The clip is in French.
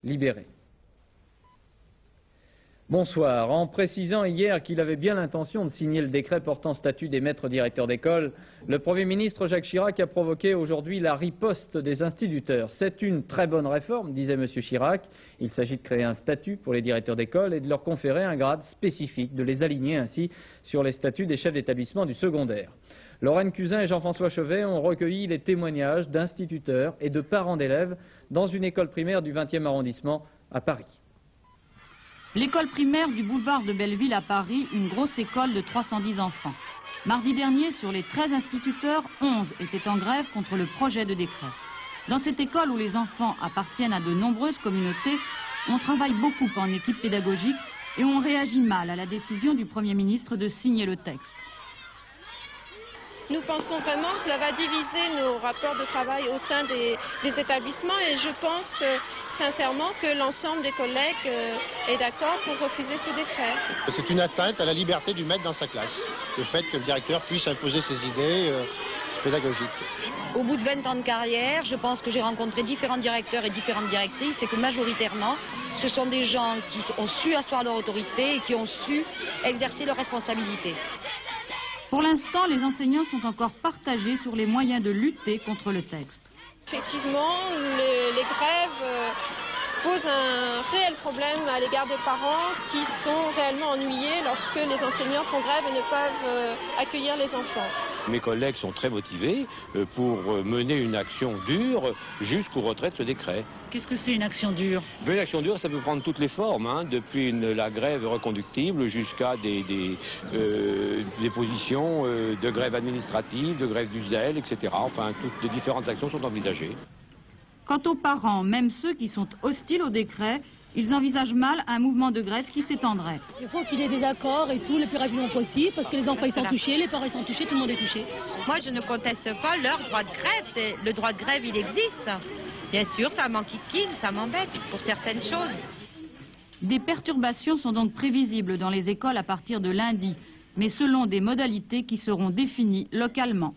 libérés. Bonsoir. En précisant hier qu'il avait bien l'intention de signer le décret portant statut des maîtres directeurs d'école, le Premier ministre Jacques Chirac a provoqué aujourd'hui la riposte des instituteurs. C'est une très bonne réforme, disait M. Chirac. Il s'agit de créer un statut pour les directeurs d'école et de leur conférer un grade spécifique, de les aligner ainsi sur les statuts des chefs d'établissement du secondaire. Lorraine Cuzin et Jean-François Chauvet ont recueilli les témoignages d'instituteurs et de parents d'élèves dans une école primaire du 20e arrondissement à Paris. L'école primaire du boulevard de Belleville à Paris, une grosse école de 310 enfants. Mardi dernier, sur les 13 instituteurs, 11 étaient en grève contre le projet de décret. Dans cette école où les enfants appartiennent à de nombreuses communautés, on travaille beaucoup en équipe pédagogique et on réagit mal à la décision du Premier ministre de signer le texte. Nous pensons vraiment que cela va diviser nos rapports de travail au sein des établissements et je pense sincèrement que l'ensemble des collègues est d'accord pour refuser ce décret. C'est une atteinte à la liberté du maître dans sa classe, le fait que le directeur puisse imposer ses idées pédagogiques. Au bout de 20 ans de carrière, je pense que j'ai rencontré différents directeurs et différentes directrices et que majoritairement, ce sont des gens qui ont su asseoir leur autorité et qui ont su exercer leurs responsabilités. Pour l'instant, les enseignants sont encore partagés sur les moyens de lutter contre le texte. Effectivement, les grèves posent un réel problème à l'égard des parents qui sont réellement ennuyés lorsque les enseignants font grève et ne peuvent accueillir les enfants. Mes collègues sont très motivés pour mener une action dure jusqu'au retrait de ce décret. Qu'est-ce que c'est une action dure? Une action dure, ça peut prendre toutes les formes, depuis la grève reconductible jusqu'à des positions de grève administrative, de grève du zèle, etc. Enfin, toutes les différentes actions sont envisagées. Quant aux parents, même ceux qui sont hostiles au décret, ils envisagent mal un mouvement de grève qui s'étendrait. Il faut qu'il y ait des accords et tout le plus rapidement possible parce que les enfants ils sont touchés, les parents ils sont touchés, tout le monde est touché. Moi je ne conteste pas leur droit de grève, le droit de grève il existe. Bien sûr ça m'enquiquine, ça m'embête pour certaines choses. Des perturbations sont donc prévisibles dans les écoles à partir de lundi, mais selon des modalités qui seront définies localement.